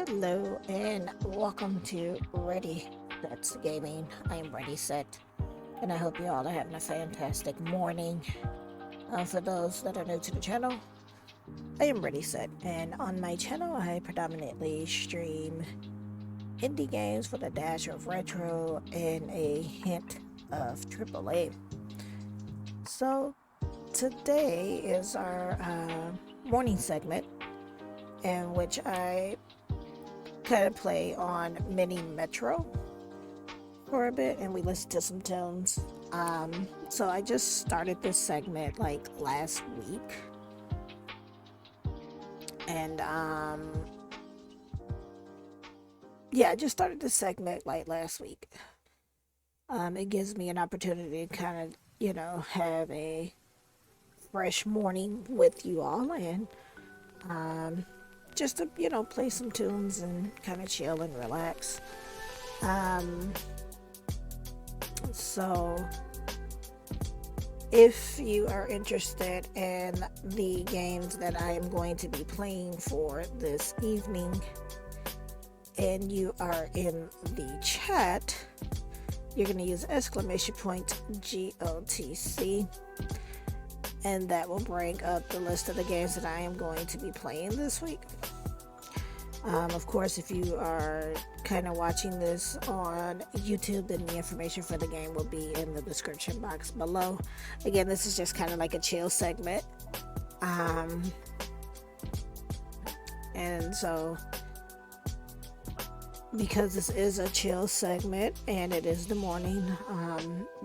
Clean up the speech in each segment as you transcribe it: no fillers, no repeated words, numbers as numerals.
Hello and welcome to Ready That's Gaming. I am Ready Set, and I hope you all are having a fantastic morning. For those that are new to the channel, I am Ready Set, and on my channel I predominantly stream indie games with a dash of retro and a hint of AAA. So today is our morning segment in which I kind of play on Mini Metro for a bit and we listen to some tunes. So I just started this segment like last week, and yeah, I just started this segment like last week. It gives me an opportunity to kind of, have a fresh morning with you all and just to, play some tunes and kind of chill and relax. So if you are interested in the games that I am going to be playing for this evening and you are in the chat, you're going to use !GOTC, and that will bring up the list of the games that I am going to be playing this week. Of course, if you are kind of watching this on YouTube, then the information for the game will be in the description box below. Again, this is just kind of like a chill segment. And so, because this is a chill segment and it is the morning,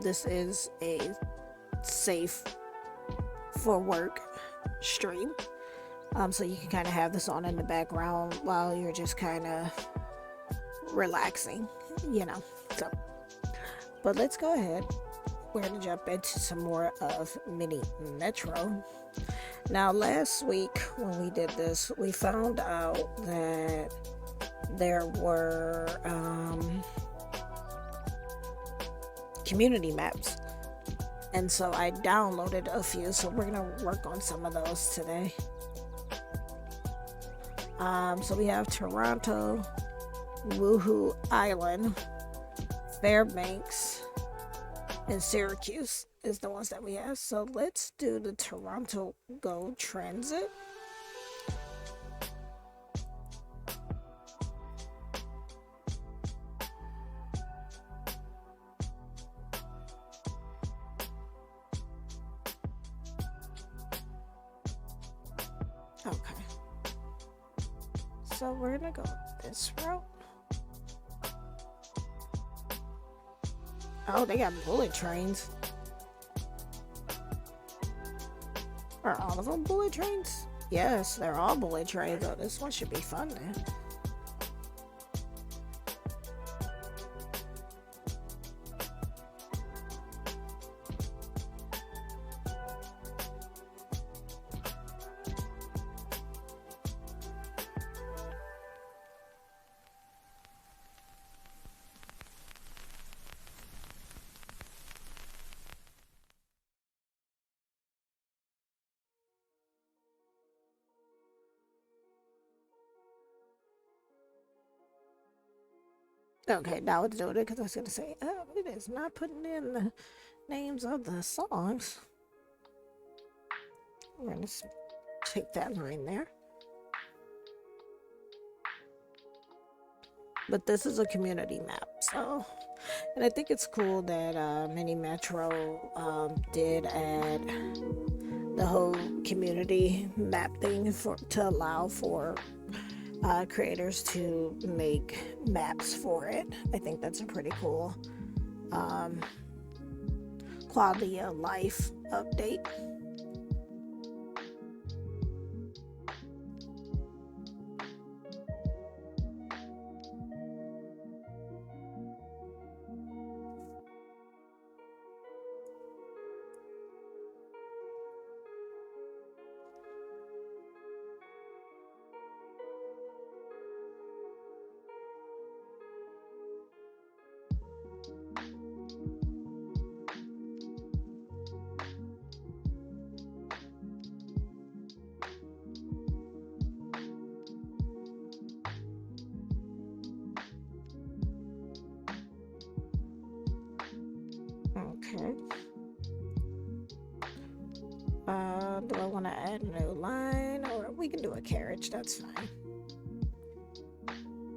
this is a safe for work stream. So you can kind of have this on in the background while you're just kind of relaxing, So, but let's go ahead. We're going to jump into some more of Mini Metro. Now, last week when we did this, we found out that there were community maps. And so I downloaded a few, so we're going to work on some of those today. So we have Toronto, Woohoo Island, Fairbanks, and Syracuse is the ones that we have. So let's do the Toronto Go Transit. Okay. So we're gonna go this route. Oh, they got bullet trains. Are all of them bullet trains? Yes, they're all bullet trains. Oh, this one should be fun then. Okay, now it's doing it because I was going to say, oh, it is not putting in the names of the songs. We're going to take that line there. But this is a community map, so, and I think it's cool that Mini Metro did add the whole community map thing to allow for creators to make maps for it. I think that's a pretty cool quality of life update. Okay. Do I want to add a new line, or we can do a carriage? That's fine.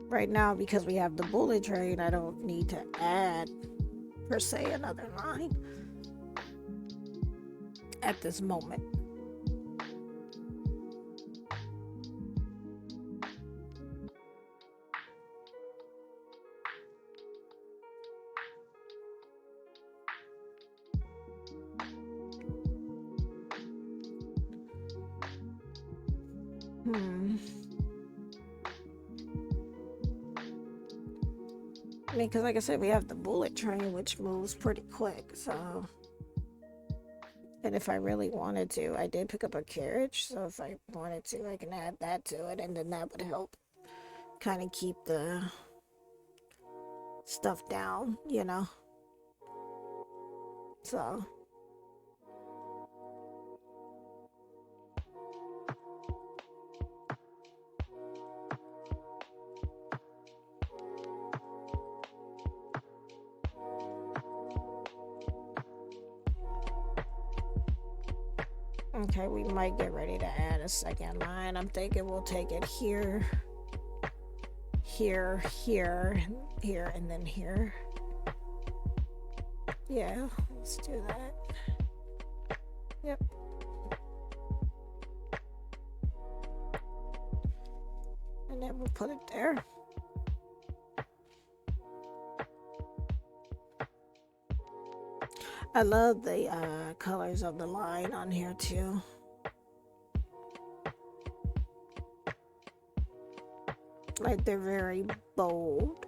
Right now, because we have the bullet train, I don't need to add, per se, another line at this moment. I mean, because like I said, we have the bullet train, which moves pretty quick, so... And if I really wanted to, I did pick up a carriage, so if I wanted to, I can add that to it, and then that would help kind of keep the stuff down, you know? So... Okay, we might get ready to add a second line. I'm thinking we'll take it here, here, here, here, and then here. Yeah, let's do that. Yep. And then we'll put it there. I love the colors of the line on here too. Like they're very bold.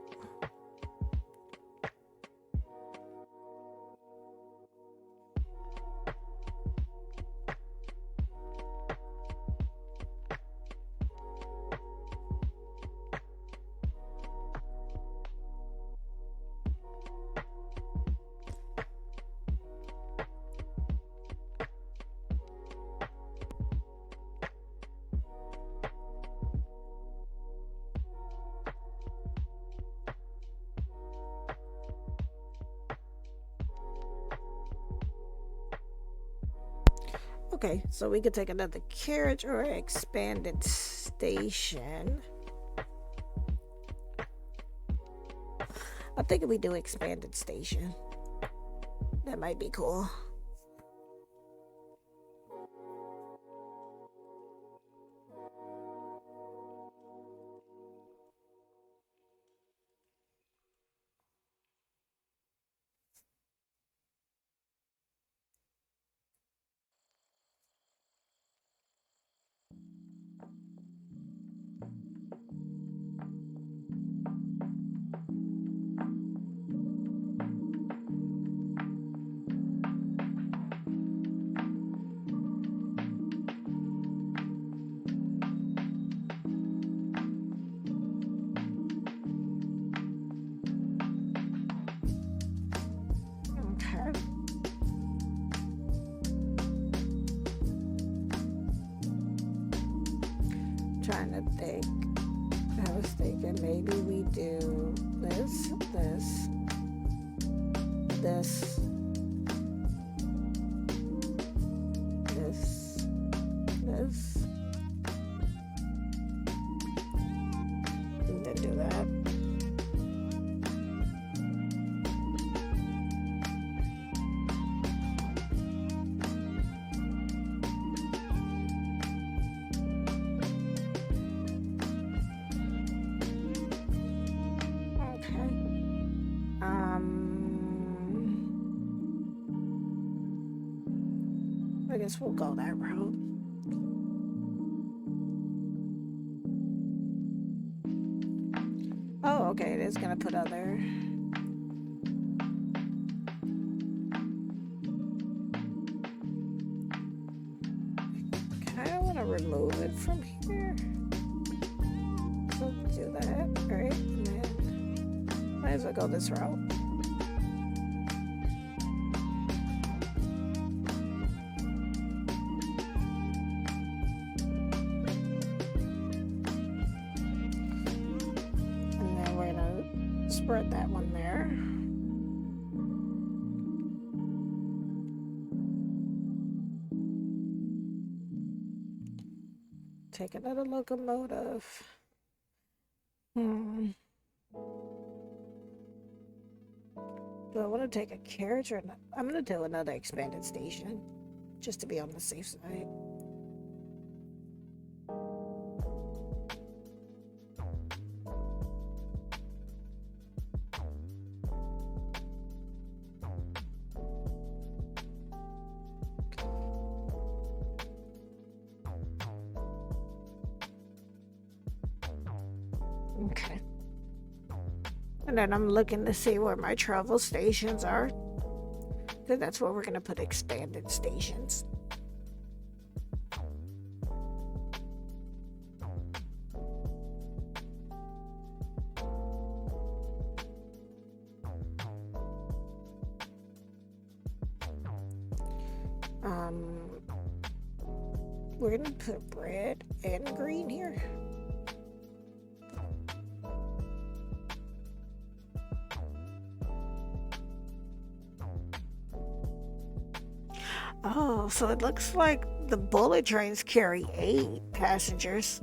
Okay, so we could take another carriage or an expanded station. I'm thinking we do expanded station. That might be cool. Trying to think. I was thinking maybe we do this, this, this, this, this, and then do that. I guess we'll go that route. Oh, okay, it is gonna put other... I kinda wanna remove it from here. So do that, right? And then might as well go this route. Spread that one there. take another locomotive. Do I want to take a carriage or not? I'm going to do another expanded station just to be on the safe side. Okay. And then I'm looking to see where my travel stations are. Because that's where we're going to put expanded stations. We're going to put red and green here. Oh, so it looks like the bullet trains carry 8 passengers.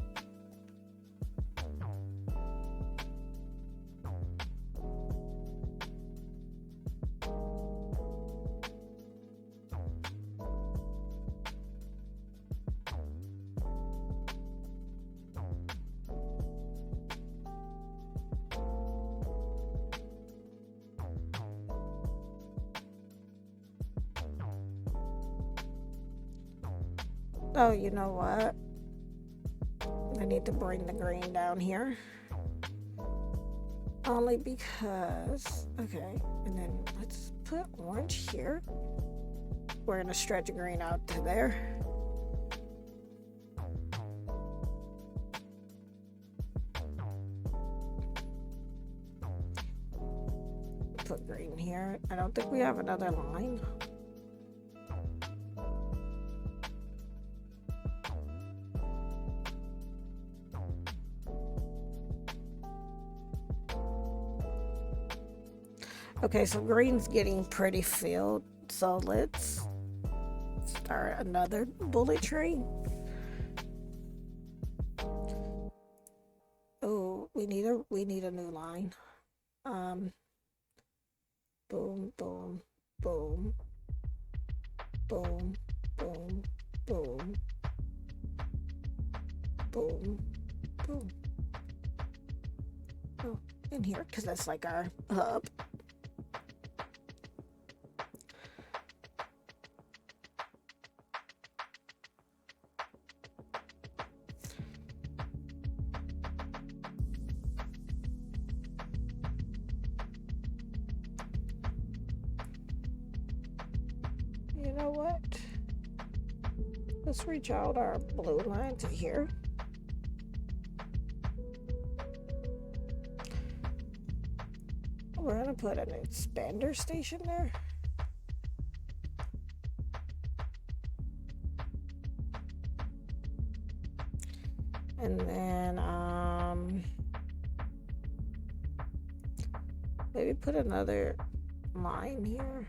Oh, you know what? I need to bring the green down here. Only because... Okay, and then let's put orange here. We're gonna stretch green out to there. Put green here. I don't think we have another line. Okay, so green's getting pretty filled, so let's start another bullet train. Oh, we need a new line. Boom, boom, boom, boom, boom, boom, boom, boom. Oh, in here, because that's like our hub. You know what? Let's reach out our blue line to here. We're gonna put an expander station there. And then maybe put another line here.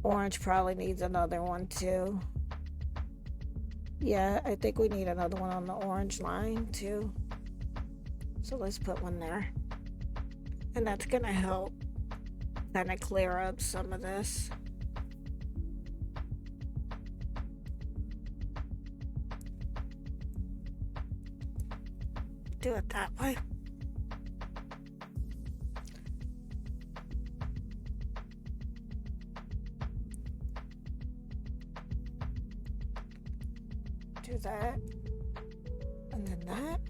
Orange probably needs another one too. Yeah, I think we need another one on the orange line too. So let's put one there. And that's gonna help kind of clear up some of this. Do it that way. Do that. And then that.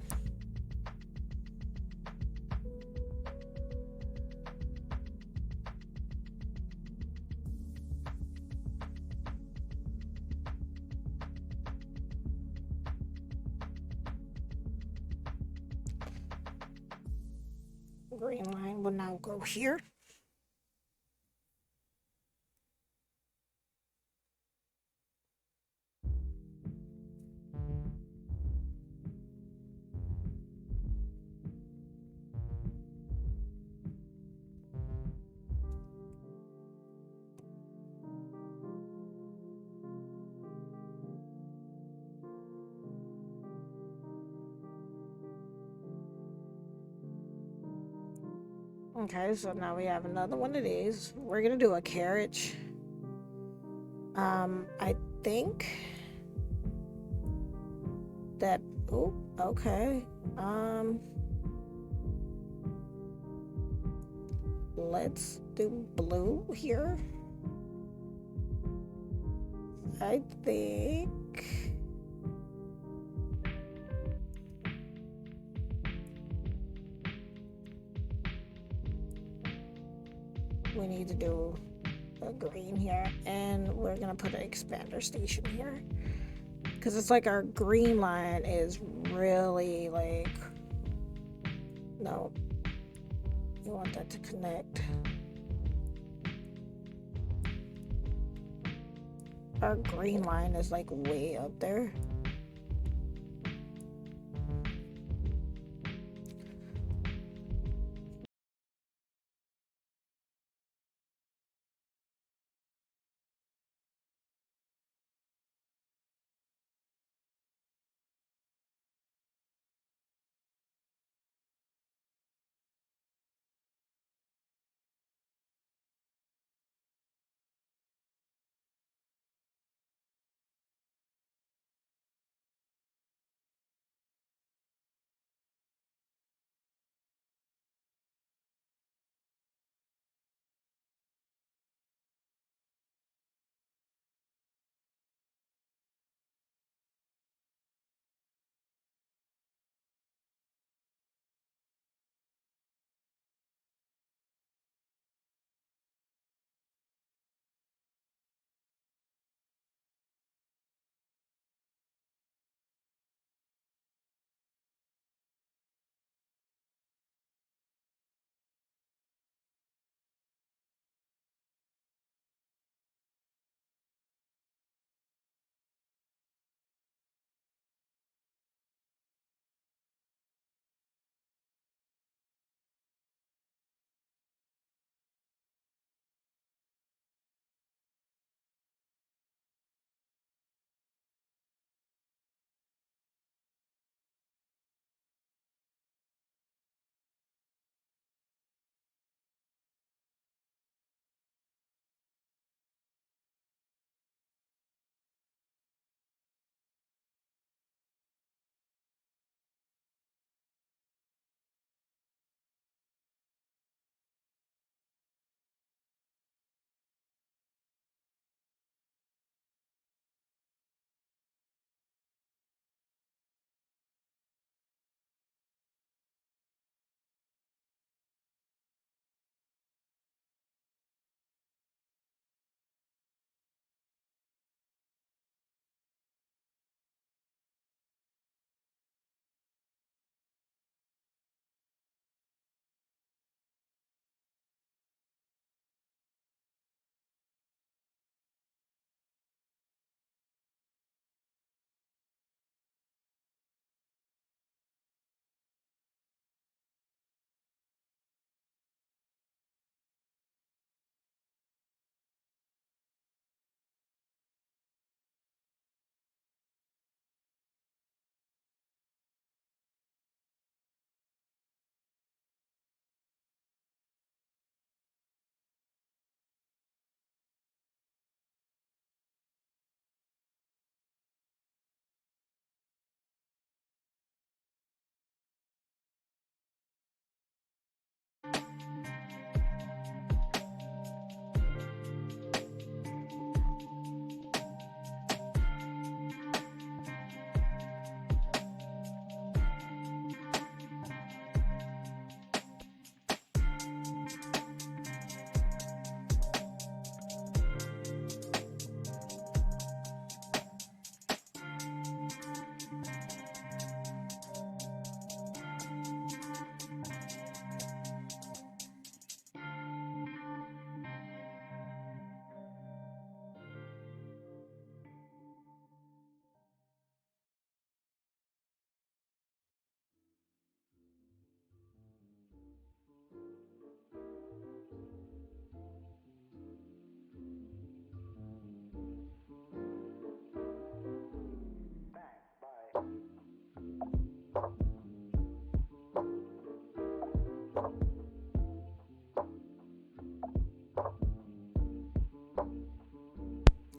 Green line will now go here. Okay, so now we have another one of these. We're gonna do a carriage. I think that, oh, okay. Let's do blue here. I think we need to do a green here, and we're gonna put an expander station here because it's like our green line is really like, no, you want that to connect. Our green line is like way up there.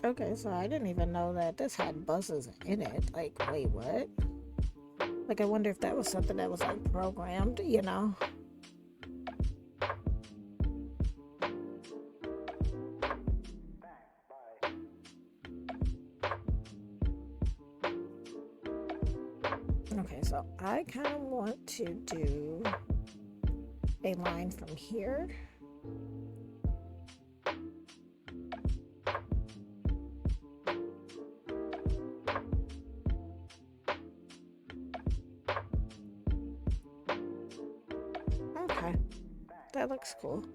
Okay, so I didn't even know that this had buses in it. Like, wait, what? Like, I wonder if that was something that was like programmed, you know? Okay, so I kind of want to do a line from here. Okay, that looks cool.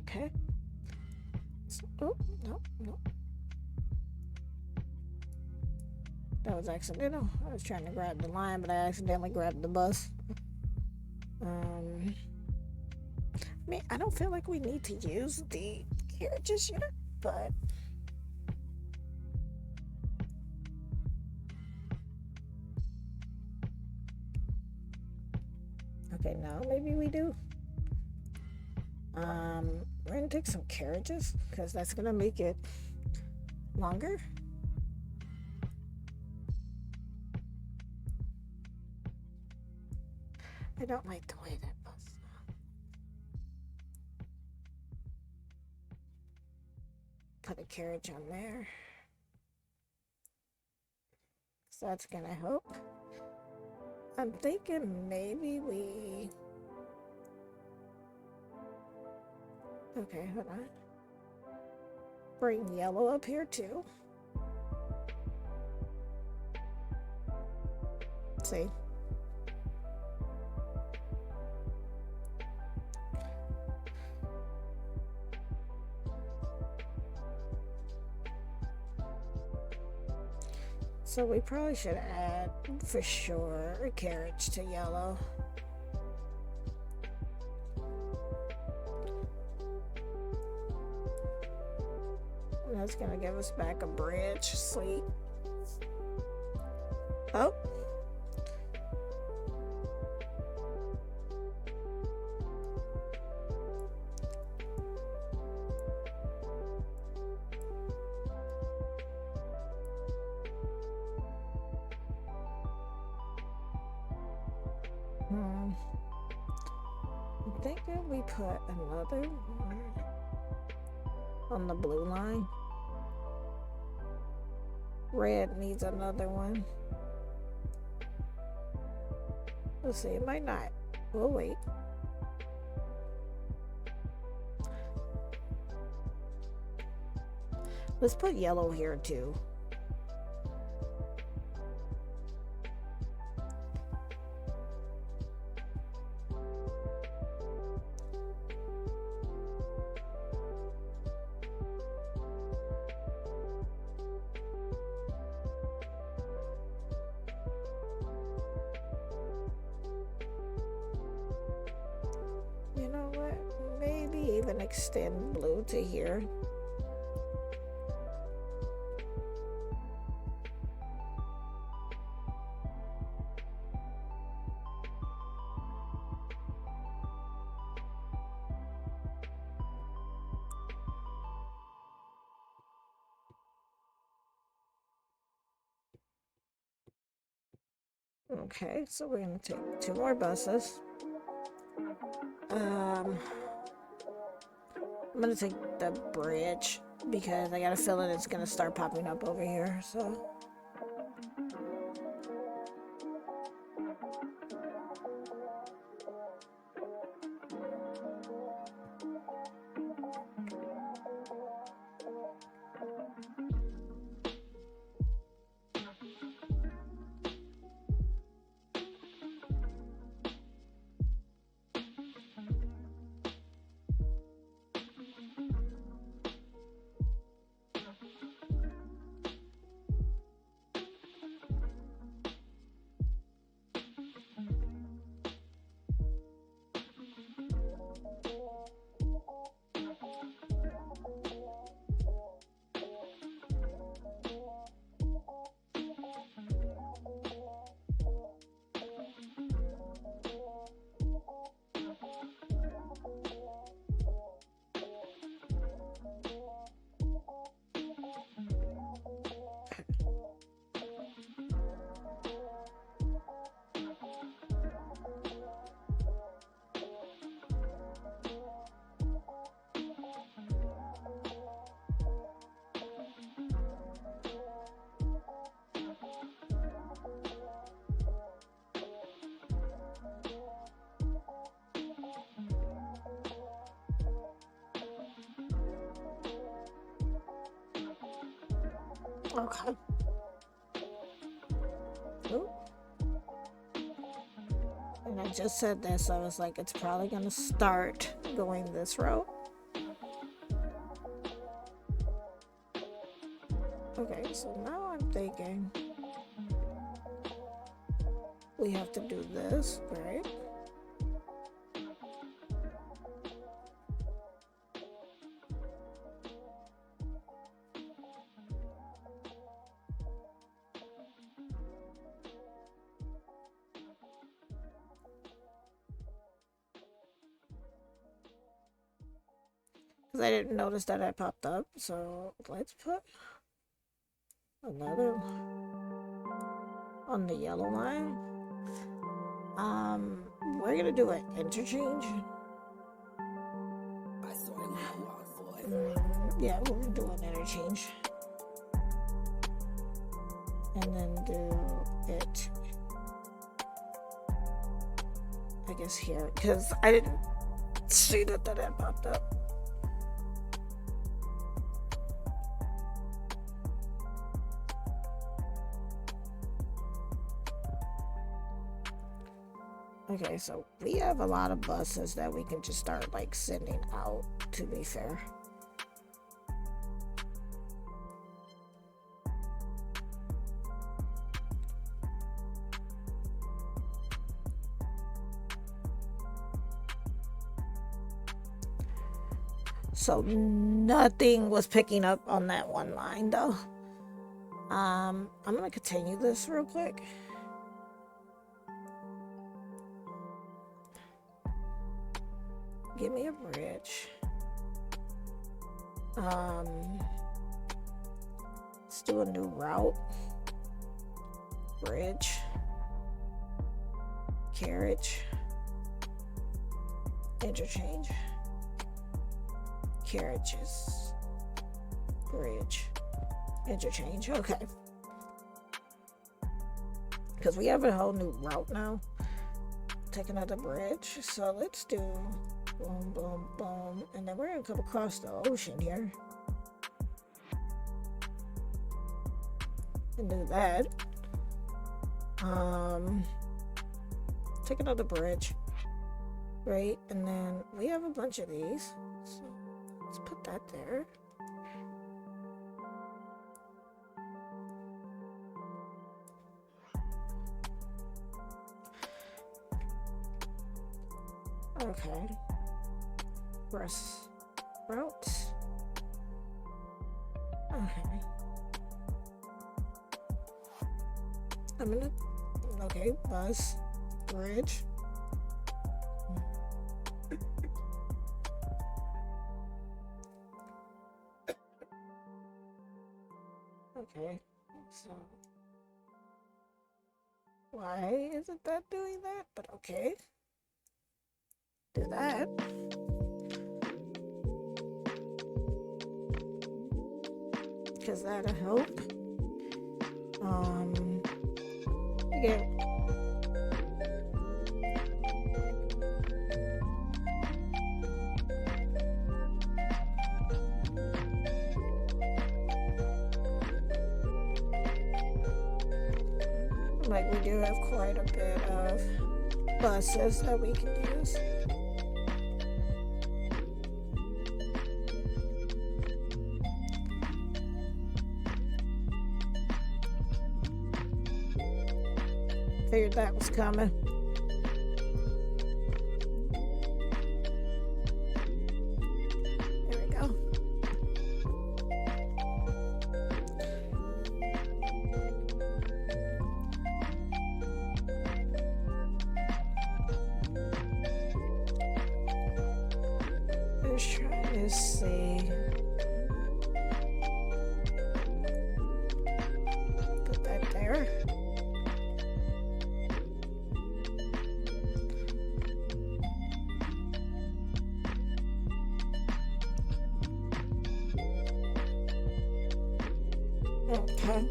Okay. So, oh, no, no. That was accidental. I was trying to grab the line, but I accidentally grabbed the bus. I mean, I don't feel like we need to use the carriages yet, but okay, now maybe we do. We're gonna take some carriages because that's gonna make it longer. I don't like the way that bus. Put a carriage on there. So that's gonna help. I'm thinking maybe we. Okay, hold on. Bring yellow up here too. See? So we probably should add for sure a carriage to yellow. And that's gonna give us back a bridge. Sweet. Oh. I'm thinking we put another one on the blue line. Red needs another one. Let's see, it might not. We'll wait. Let's put yellow here too. You know what? Maybe even extend blue to here. Okay, so we're gonna take 2 more buses. I'm gonna take the bridge because I got a feeling it's gonna start popping up over here, so. Okay. Ooh. And I just said this, I was like, it's probably gonna start going this route. Okay, so now I'm thinking we have to do this, right? Because I didn't notice that I popped up, so let's put another on the yellow line. We're gonna do an interchange. Yeah, we're gonna do an interchange. And then do it, I guess, here. Because I didn't see that had popped up. Okay, so we have a lot of buses that we can just start like sending out, to be fair. So nothing was picking up on that one line though. I'm gonna continue this real quick. Give me a bridge. Let's do a new route. Bridge. Carriage. Interchange. Carriages. Bridge. Interchange. Okay. Because we have a whole new route now. Take another bridge. So let's do boom, boom, boom. And then we're going to come across the ocean here. And do that. Take another bridge. Right? And then we have a bunch of these. So let's put that there. Okay. Press routes. Okay. I'm gonna. Okay, bus, bridge. Okay, so Why isn't that doing that? But okay. Do that. Because that'll help. Again. Like, we do have quite a bit of buses that we can use. Figured that was coming. There we go. Just trying to see. Put that there. Okay.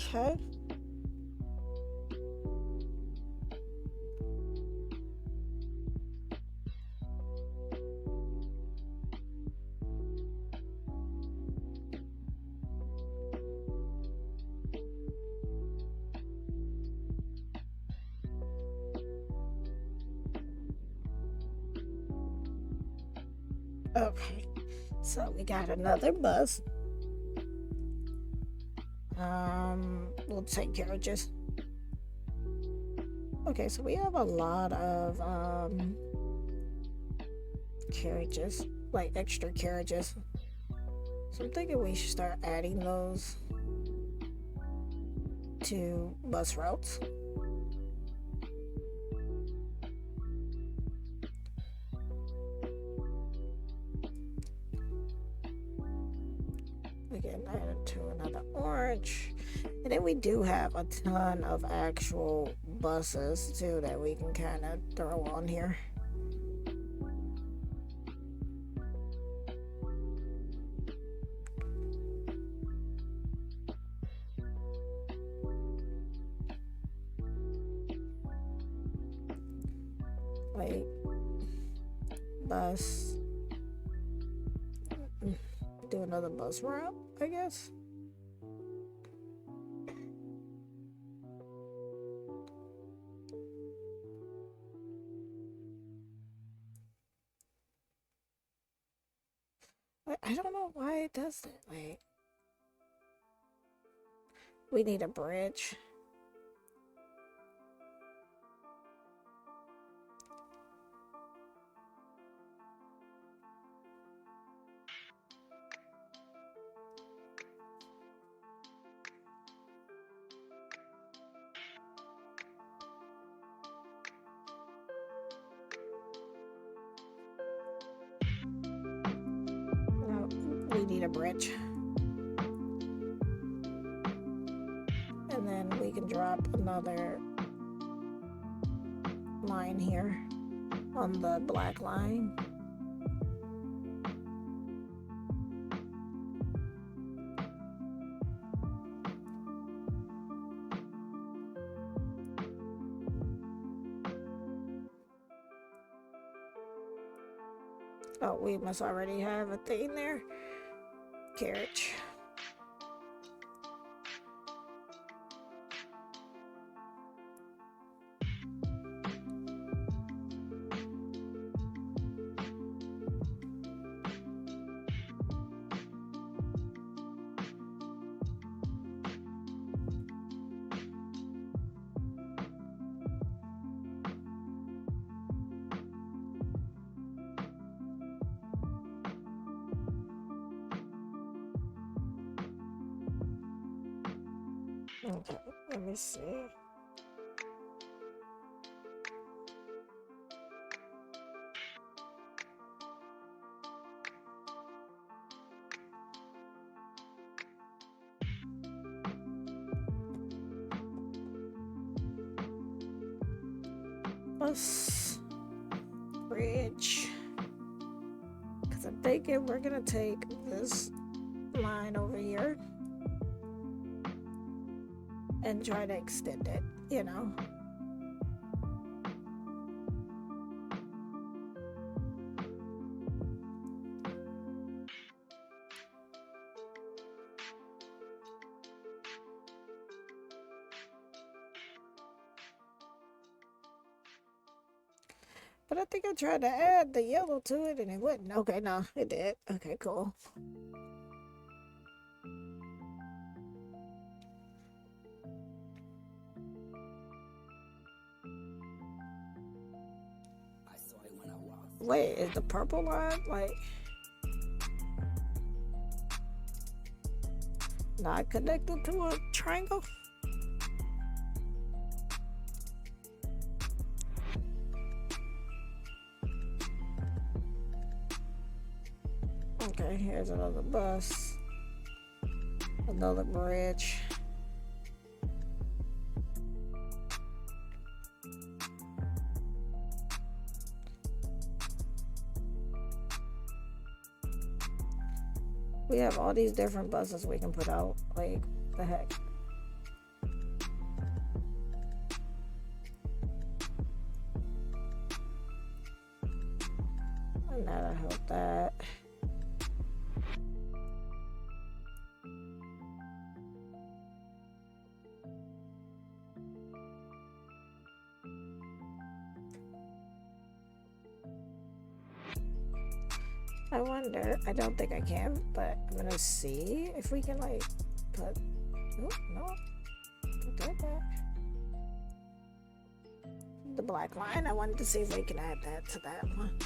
Okay. Okay. So we got another bus. We'll take carriages. Okay, so we have a lot of carriages, like extra carriages. So I'm thinking we should start adding those to bus routes. Again, add it to another orange. And then we do have a ton of actual buses too that we can kind of throw on here. Like bus. Do another bus route, I guess. I don't know why it does that. Like, we need a bridge. No, we need a bridge. And then we can drop another line here on the black line. Oh, we must already have a thing there. Carriage. Okay, let me see. Bus bridge. Because I'm thinking we're going to take this line over here and try to extend it, you know. But I think I tried to add the yellow to it and it wouldn't. Okay, no, it did. Okay, cool. Wait, is the purple line like not connected to a triangle? Okay, here's another bus. Another bridge. We have all these different buses we can put out. Like, the heck? And that'll help that. I wonder, I don't think I can, but I'm gonna see if we can like put, oh, no, put that back. The black line, I wanted to see if we can add that to that one.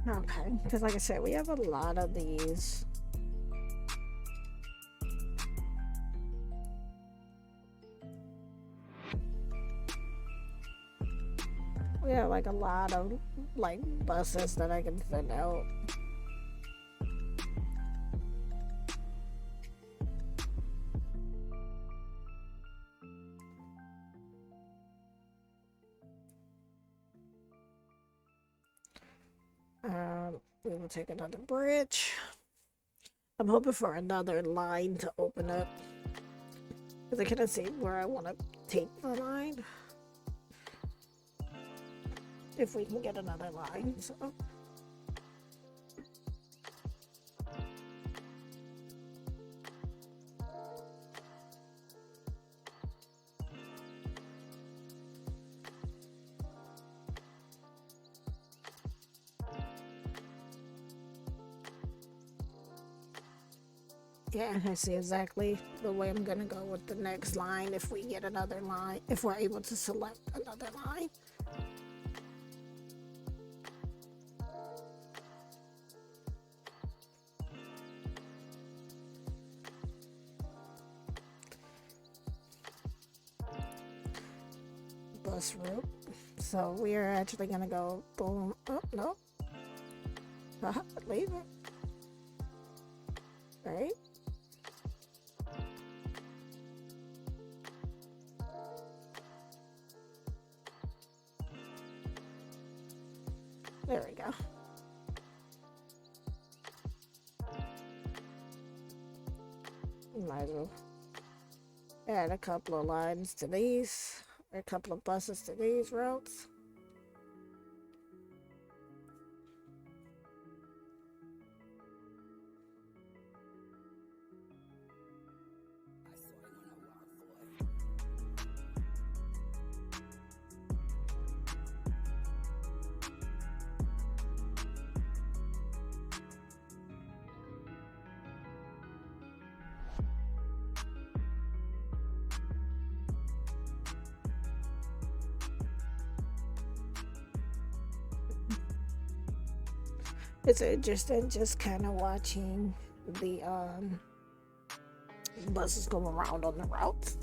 Okay, because like I said, we have a lot of these. We have like a lot of like buses that I can send out. We will take another bridge. I'm hoping for another line to open up because I cannot see where I want to take the line. If we can get another line, so. Yeah, I see exactly the way I'm gonna go with the next line if we get another line, if we're able to select another line. Bus route. So we are actually gonna go boom. Oh, no. Leave it. Right? There we go. might as well add a couple of lines to these, or a couple of buses to these routes. It's interesting just kind of watching the buses go around on the routes.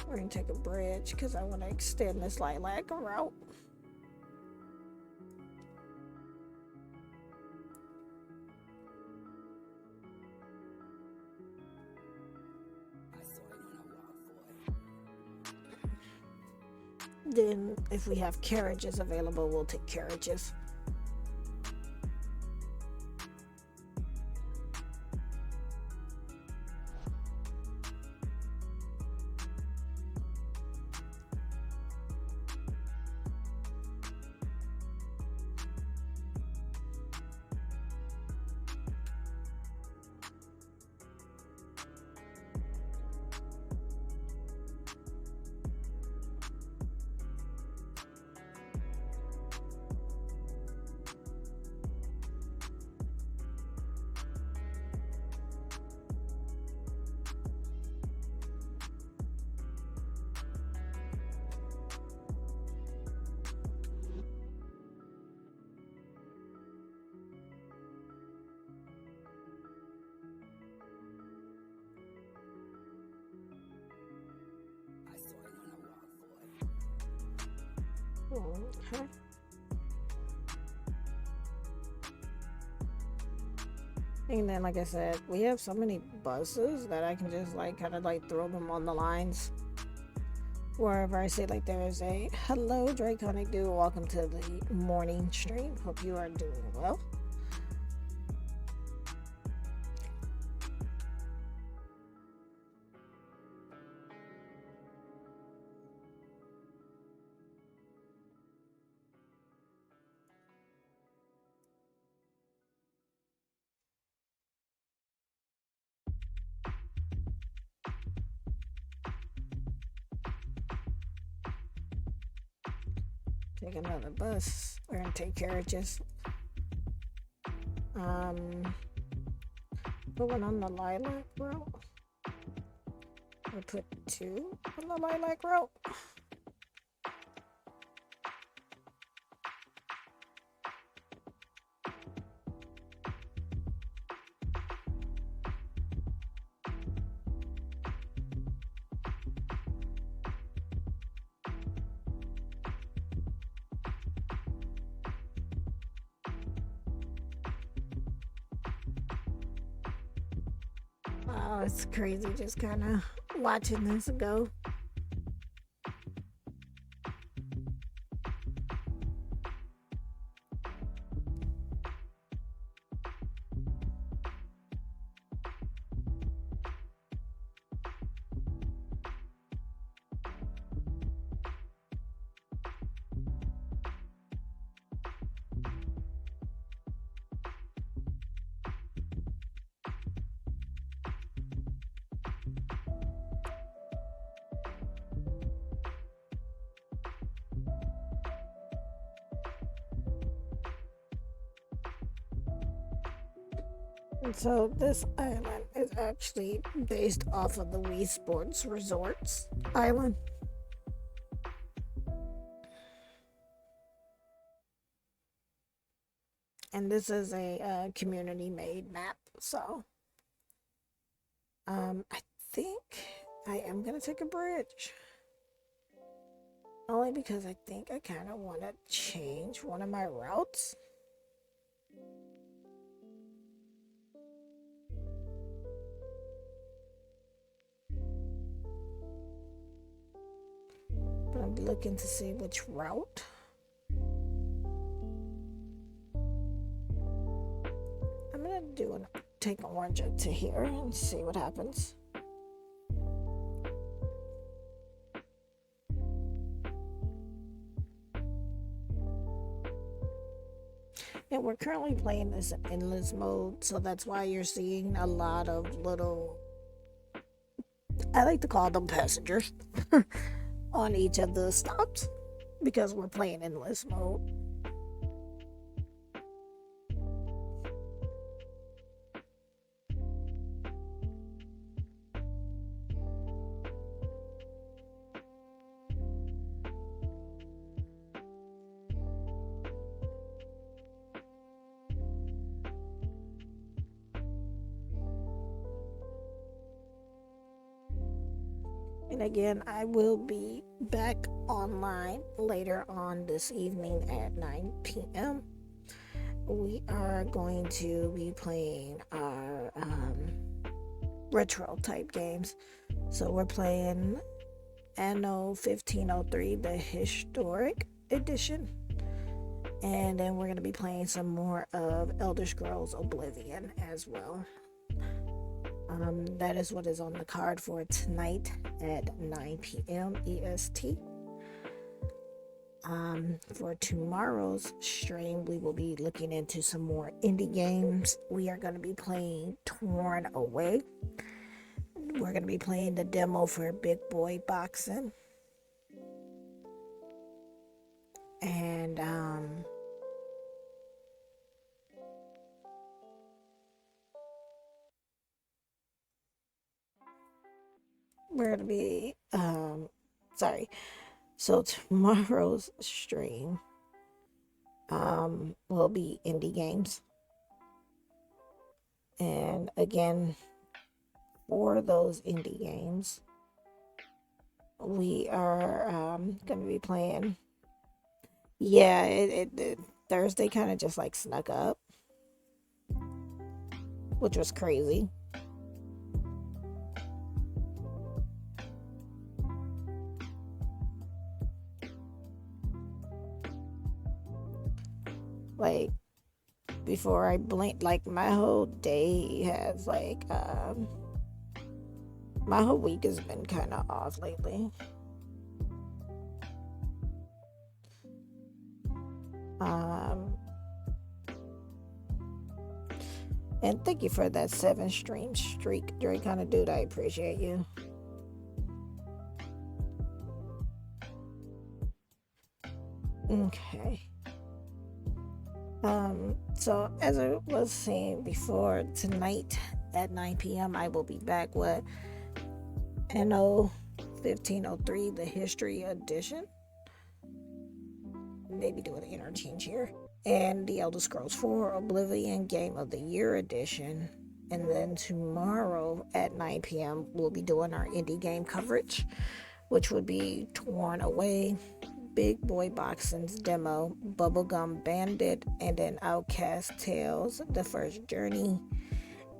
We're gonna take a bridge because I want to extend this lilac route. Then if we have carriages available, we'll take carriages. Okay. And then, like I said, we have so many buses that I can just like kind of like throw them on the lines. Wherever I say like there is a hello Draconic Dude, welcome to the morning stream. Hope you are doing well. Take another bus. We're gonna take carriages. Put one on the lilac route. We'll put two on the lilac route. Oh, it's crazy just kind of watching this go. And so this island is actually based off of the Wii Sports Resorts island. And this is a community-made map, so I think I am gonna take a bridge. Only because I think I kind of want to change one of my routes. looking to see which route. I'm gonna take orange up to here and see what happens. And we're currently playing this in endless mode, so that's why you're seeing a lot of little, I like to call them passengers, on each of the stops, because we're playing endless mode. And again, I will be back online later on this evening at 9 p.m. We are going to be playing our retro type games. So we're playing Anno 1503, the historic edition. And then we're going to be playing some more of Elder Scrolls Oblivion as well. That is what is on the card for tonight at 9 p.m. EST. For tomorrow's stream, we will be looking into some more indie games. We are going to be playing Torn Away. We're going to be playing the demo for Big Boy Boxing. And we're going to be so tomorrow's stream will be indie games. And again, for those indie games, we are going to be playing. Yeah, it Thursday kind of just like snuck up, which was crazy. Like, before I blinked, like my whole day has like my whole week has been kind of off lately. And thank you for that 7 stream streak, Drake kind of dude. I appreciate you. Okay. So as I was saying before, tonight at 9 p.m. I will be back with Anno 1503, the History Edition. Maybe do an interchange here. And the Elder Scrolls 4 Oblivion Game of the Year Edition. And then tomorrow at 9 p.m. we'll be doing our indie game coverage, which would be Torn Away, Big Boy Boxing's demo, Bubblegum Bandit, and then Outcast Tales, The First Journey.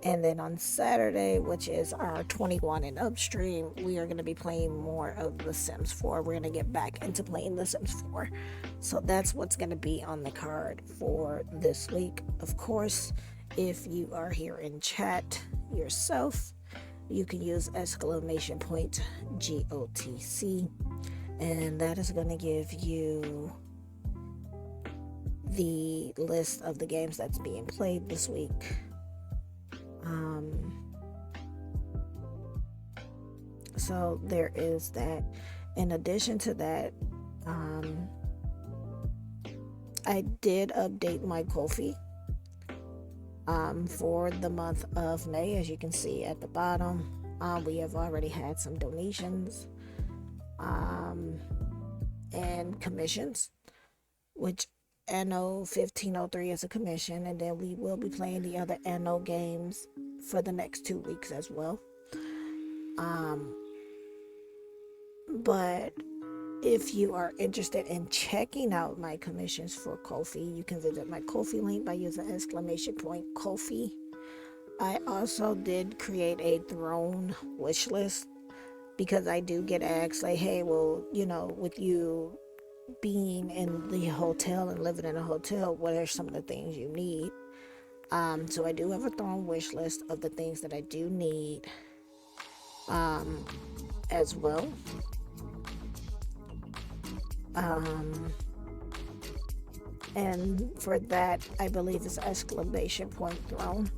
And then on Saturday, which is our 21 and up stream, we are going to be playing more of The Sims 4. We're going to get back into playing The Sims 4. So that's what's going to be on the card for this week. Of course, if you are here in chat yourself, you can use exclamation point GOTC. And that is going to give you the list of the games that's being played this week. So there is that. In addition to that, I did update my Ko-fi for the month of May. As you can see at the bottom, we have already had some donations and commissions, which Anno 1503 is a commission, and then we will be playing the other Anno games for the next 2 weeks as well. But if you are interested in checking out my commissions for Ko-fi, you can visit my Ko-fi link by using exclamation point Ko-fi. I also did create a throne wish list because I do get asked, like, hey, well, with you being in the hotel and living in a hotel, what are some of the things you need? So I do have a thrown wish list of the things that I do need as well. And for that, I believe it's exclamation point thrown.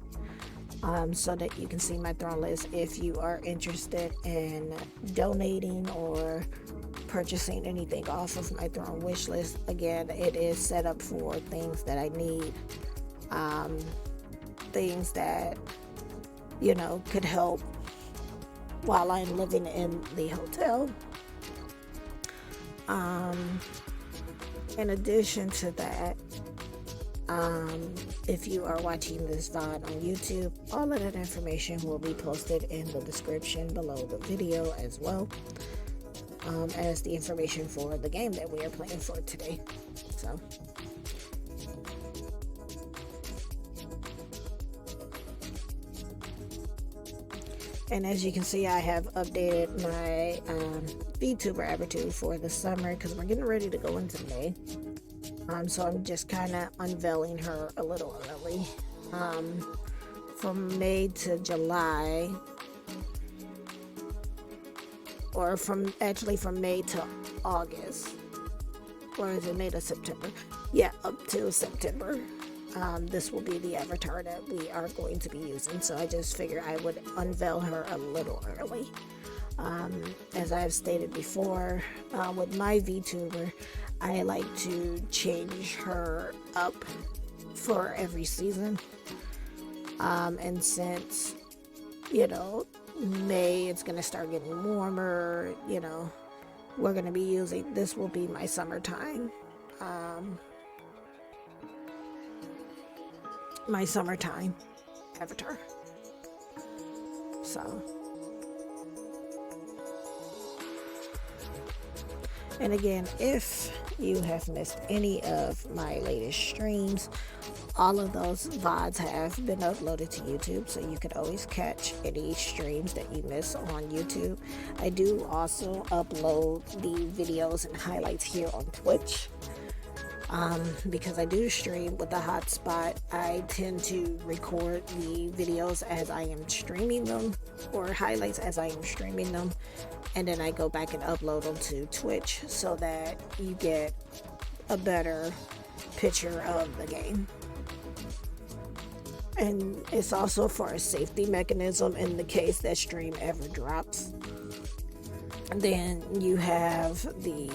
So that you can see my thrown list if you are interested in donating or purchasing anything off of my thrown wish list. Again, it is set up for things that I need, things that could help while I'm living in the hotel. In addition to that, if you are watching this VOD on YouTube, all of that information will be posted in the description below the video, as well as the information for the game that we are playing for today. So, and as you can see, I have updated my VTuber avatar for the summer because we're getting ready to go into May. So I'm just kind of unveiling her a little early. From May to July, or from May to August, or is it May to September? Yeah, up to September. This will be the avatar that we are going to be using. So I just figured I would unveil her a little early. As I have stated before, with my VTuber, I like to change her up for every season. And since, May, it's going to start getting warmer, we're going to be using, this will be my summertime. My summertime avatar. So. And again, if you have missed any of my latest streams, all of those VODs have been uploaded to YouTube, so you can always catch any streams that you miss on YouTube. I do also upload the videos and highlights here on Twitch. Because I do stream with the hotspot, I tend to record the videos as I am streaming them, or highlights as I am streaming them, and then I go back and upload them to Twitch so that you get a better picture of the game. And it's also for a safety mechanism in the case that stream ever drops. And then you have the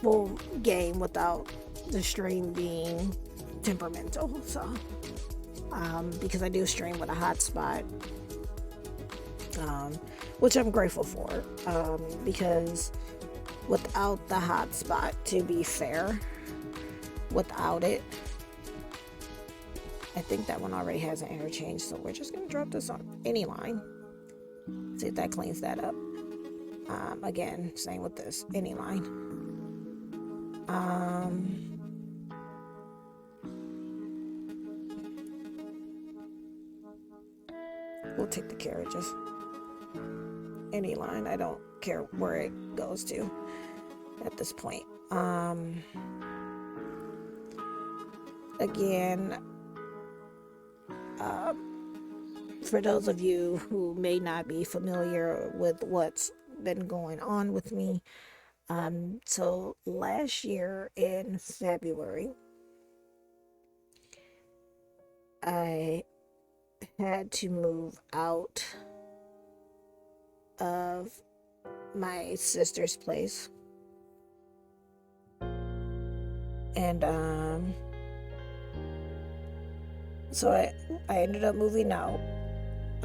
full game without the stream being temperamental. So because I do stream with a hotspot, which I'm grateful for, because without the hotspot, to be fair, without it, I think that one already has an interchange, so we're just going to drop this on any line. See if that cleans that up. Again, same with this, any line. We'll take the carriages. Any line, I don't care where it goes to at this point. Again, for those of you who may not be familiar with what's been going on with me, so last year in February, I had to move out of my sister's place, and so I ended up moving out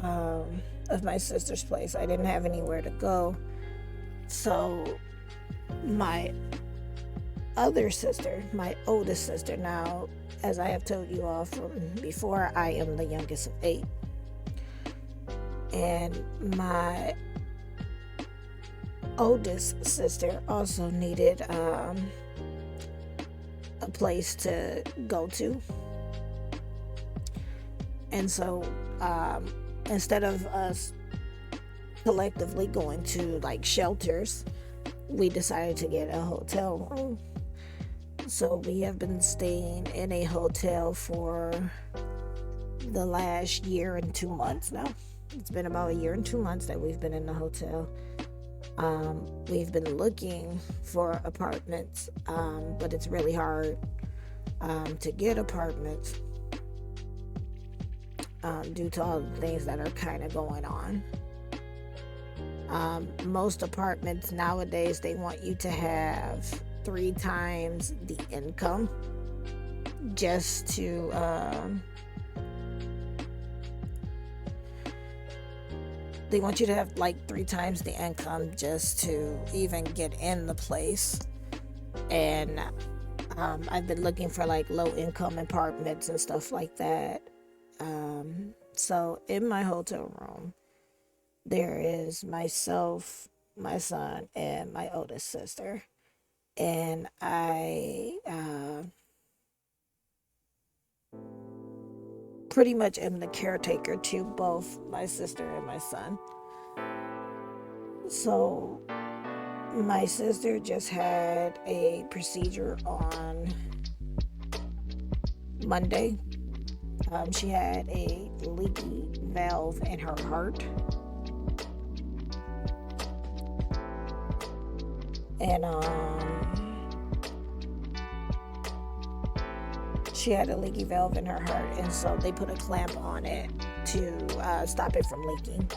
of my sister's place. I didn't have anywhere to go, so my other sister, my oldest sister, now, as I have told you all from before, I am the youngest of 8, and my oldest sister also needed a place to go to. And so instead of us collectively going to like shelters, we decided to get a hotel room. So we have been staying in a hotel for the last year and 2 months now. It's been about a year and 2 months that we've been in the hotel. We've been looking for apartments, but it's really hard to get apartments due to all the things that are kind of going on. Most apartments nowadays, they want you to have 3 times the income just to they want you to have like 3 times the income just to even get in the place. And I've been looking for like low income apartments and stuff like that. So in my hotel room, there is myself, my son, and my oldest sister. And I pretty much am the caretaker to both my sister and my son. So my sister just had a procedure on Monday. She had a leaky valve in her heart. And she had a leaky valve in her heart, and so they put a clamp on it to stop it from leaking.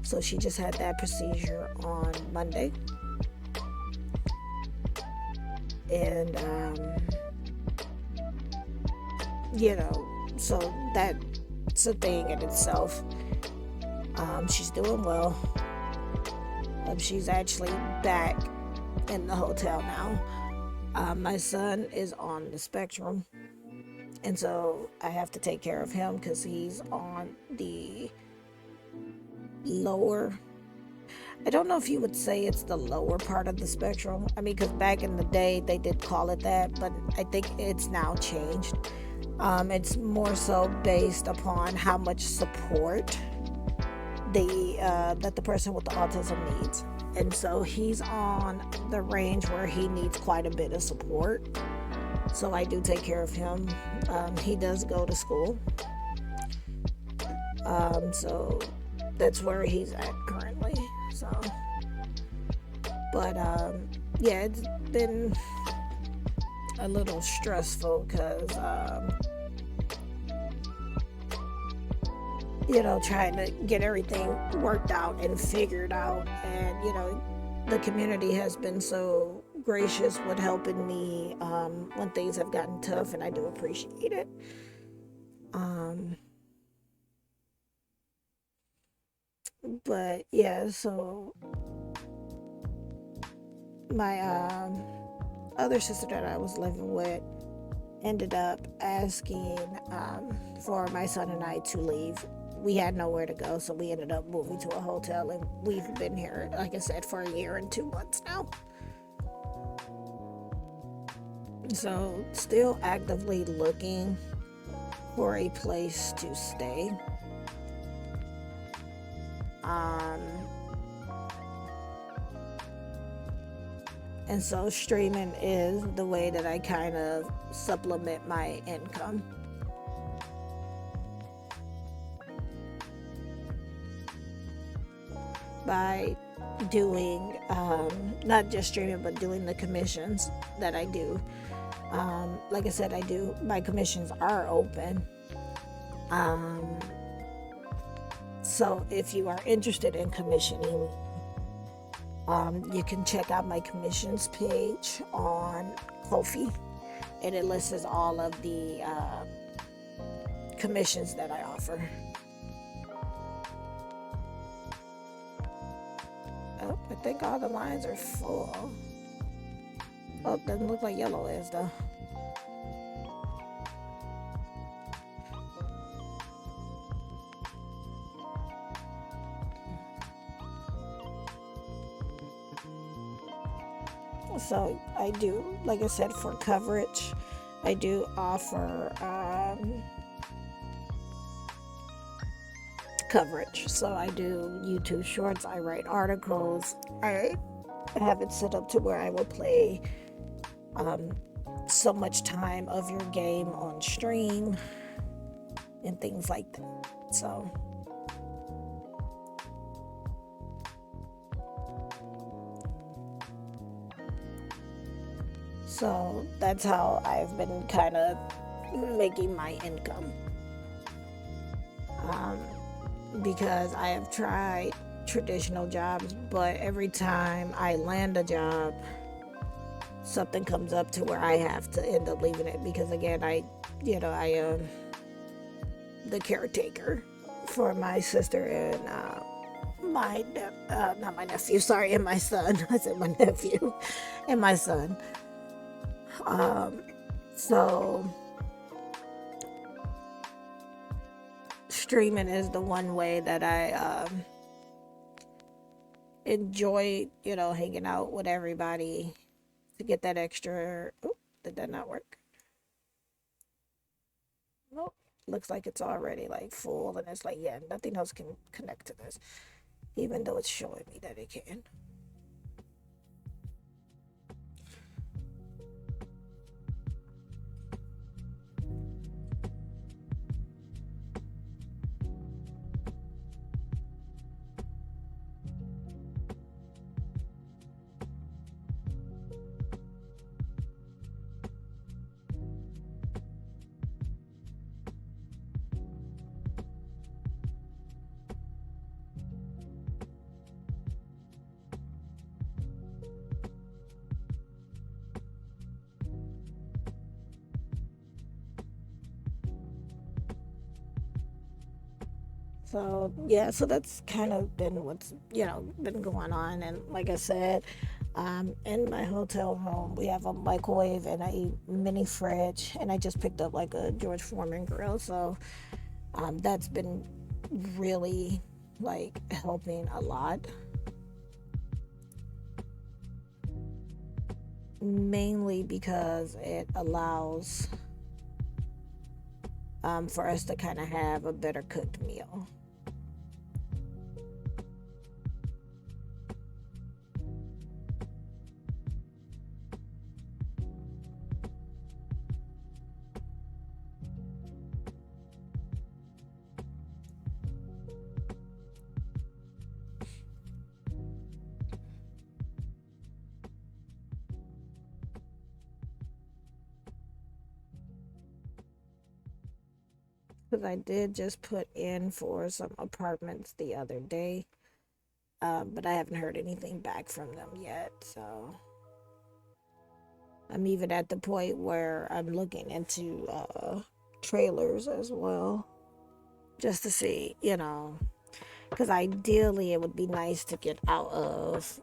So she just had that procedure on Monday. And so that's a thing in itself. She's doing well. She's actually back in the hotel now. My son is on the spectrum, and so I have to take care of him because he's on the lower, I don't know if you would say it's the lower part of the spectrum. I mean, because back in the day they did call it that, but I think it's now changed. It's more so based upon how much support that the person with the autism needs. And so he's on the range where he needs quite a bit of support. So I do take care of him. He does go to school. So that's where he's at currently. So, but yeah, it's been a little stressful because trying to get everything worked out and figured out. And, the community has been so gracious with helping me when things have gotten tough, and I do appreciate it. But yeah, so my other sister that I was living with ended up asking for my son and I to leave. We had nowhere to go, so we ended up moving to a hotel, and we've been here, like I said, for a year and 2 months now. So still actively looking for a place to stay. And so streaming is the way that I kind of supplement my income. By doing not just streaming, but doing the commissions that I do. Like I said, my commissions are open. So if you are interested in commissioning, you can check out my commissions page on Ko-fi, and it lists all of the commissions that I offer. Oh, I think all the lines are full. Oh, doesn't look like yellow is though. So I do, like I said, for coverage, I do offer coverage. So I do YouTube shorts, I write articles, I have it set up to where I will play so much time of your game on stream and things like that. So that's how I've been kind of making my income. Because I have tried traditional jobs, but every time I land a job, something comes up to where I have to end up leaving it because again, I am the caretaker for my sister and not my nephew, sorry, and my son. I said my nephew and my son. So streaming is the one way that I enjoy, hanging out with everybody to get that extra. Oh, did that not work? Nope. Looks like it's already like full, and it's like, yeah, nothing else can connect to this, even though it's showing me that it can. So yeah, so that's kind of been what's been going on, and like I said, in my hotel room we have a microwave and a mini fridge, and I just picked up like a George Foreman grill, so that's been really like helping a lot, mainly because it allows for us to kind of have a better cooked meal. Because I did just put in for some apartments the other day, but I haven't heard anything back from them yet. So I'm even at the point where I'm looking into trailers as well, just to see, because ideally it would be nice to get out of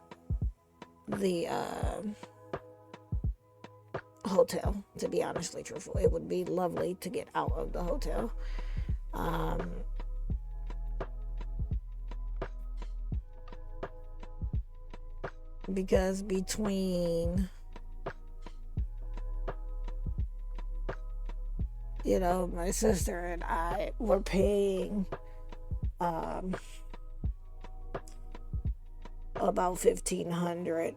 the hotel, to be honestly truthful. It would be lovely to get out of the hotel. Because between my sister and I were paying about 1,500,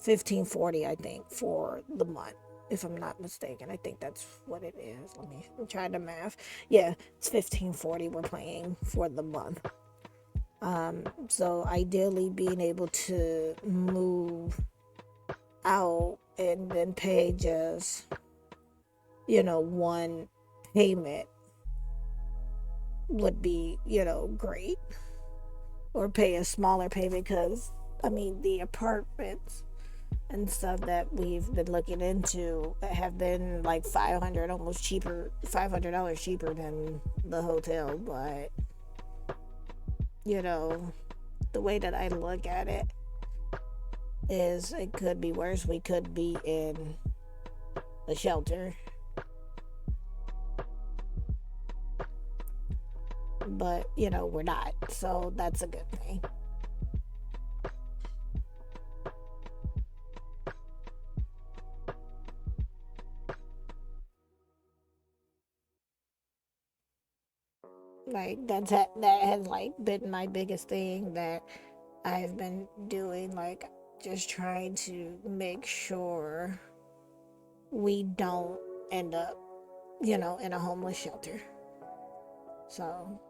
1540, I think, for the month, if I'm not mistaken. I think that's what it is. I'm trying to math. Yeah, it's 1540 we're paying for the month. So ideally being able to move out and then pay just one payment would be great, or pay a smaller payment, because the apartments and stuff that we've been looking into have been like $500 cheaper than the hotel. But the way that I look at it is it could be worse. We could be in a shelter, but we're not, so that's a good thing. Like that has like been my biggest thing that I've been doing, like just trying to make sure we don't end up, in a homeless shelter. So,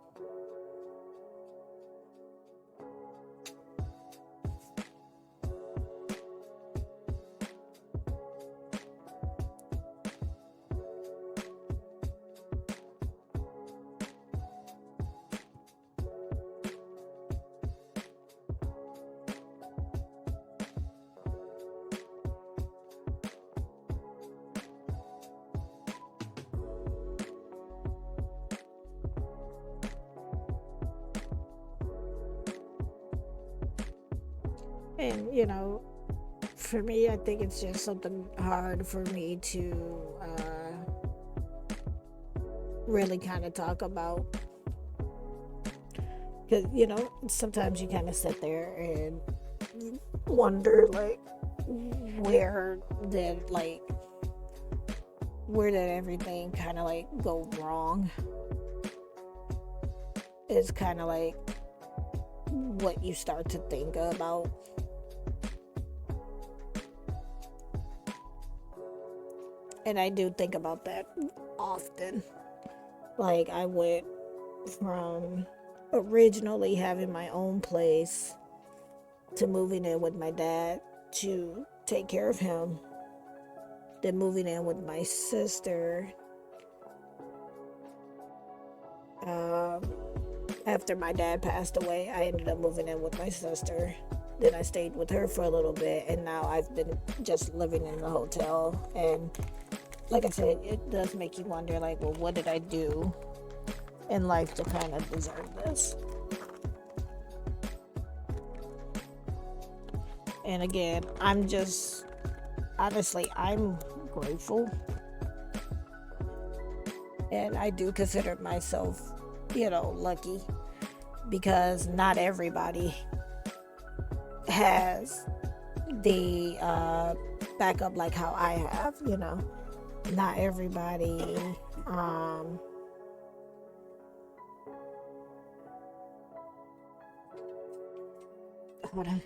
and for me, I think it's just something hard for me to really kind of talk about, because sometimes you kind of sit there and wonder, like, where did like where did everything kind of like go wrong. Is kind of like what you start to think about. And I do think about that often. Like, I went from originally having my own place to moving in with my dad to take care of him, then moving in with my sister. After my dad passed away, I ended up moving in with my sister. Then I stayed with her for a little bit, and now I've been just living in the hotel. And like I said, it does make you wonder, like, well, what did I do in life to kind of deserve this? And again, I'm grateful. And I do consider myself, lucky, because not everybody has the backup like how I have, Not everybody hold on.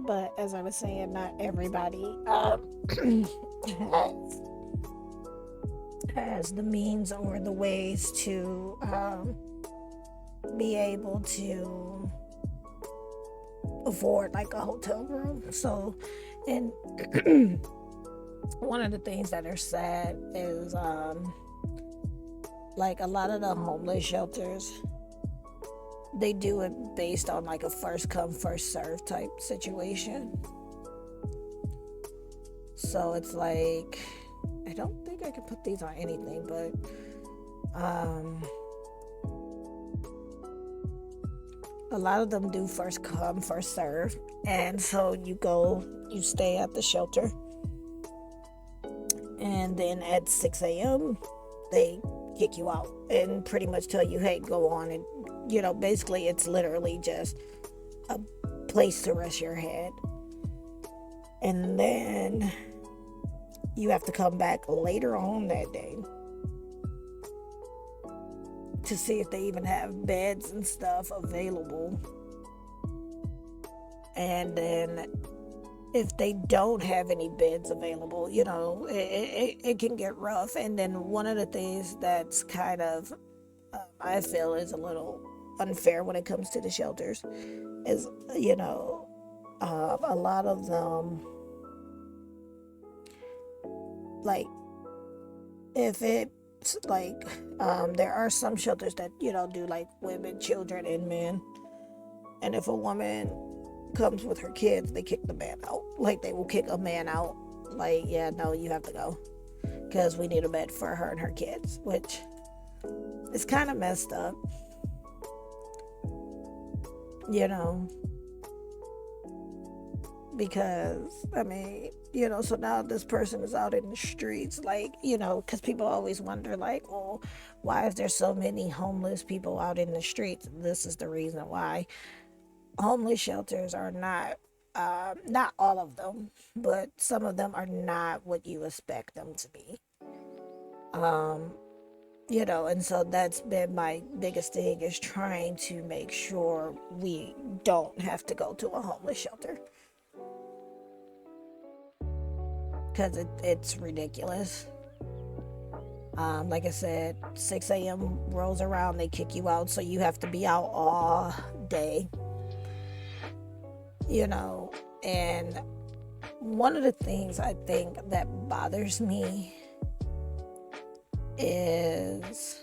But as I was saying, not everybody has, has the means or the ways to be able to afford like a hotel room. So, and one of the things that are sad is like a lot of the homeless shelters, they do it based on like a first come first serve type situation. So it's like, I don't think I can put these on anything, but a lot of them do first come first serve. And so you stay at the shelter, and then at 6 a.m. they kick you out and pretty much tell you, hey, go on. And basically it's literally just a place to rest your head. And then you have to come back later on that day to see if they even have beds and stuff available. And then if they don't have any beds available, it can get rough. And then one of the things that's kind of, I feel, is a little unfair when it comes to the shelters is, a lot of them, like, if it's like, there are some shelters that, do like women, children, and men. And if a woman comes with her kids, they kick the man out. Like, they will kick a man out, like, yeah, no, you have to go because we need a bed for her and her kids, which is kind of messed up, you know, because I mean, so now this person is out in the streets, like, because people always wonder, like, well, why is there so many homeless people out in the streets? This is the reason why. Homeless shelters are not all of them, but some of them are not what you expect them to be. Um, and so that's been my biggest thing, is trying to make sure we don't have to go to a homeless shelter, because it's ridiculous. Like I said, 6 a.m. rolls around, they kick you out, so you have to be out all day, and one of the things I think that bothers me is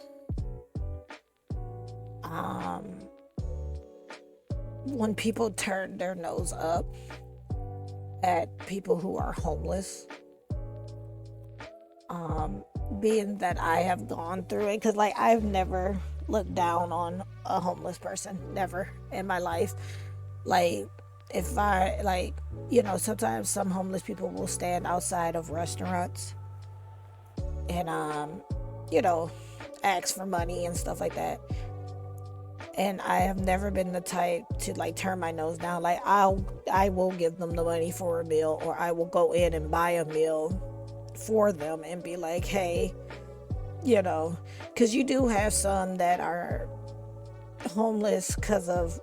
when people turn their nose up at people who are homeless. Being that I have gone through it, because like I've never looked down on a homeless person, never in my life. Like, if I, like, sometimes some homeless people will stand outside of restaurants and ask for money and stuff like that, and I have never been the type to like turn my nose down. Like, I will give them the money for a meal, or I will go in and buy a meal for them and be like, hey, because you do have some that are homeless because of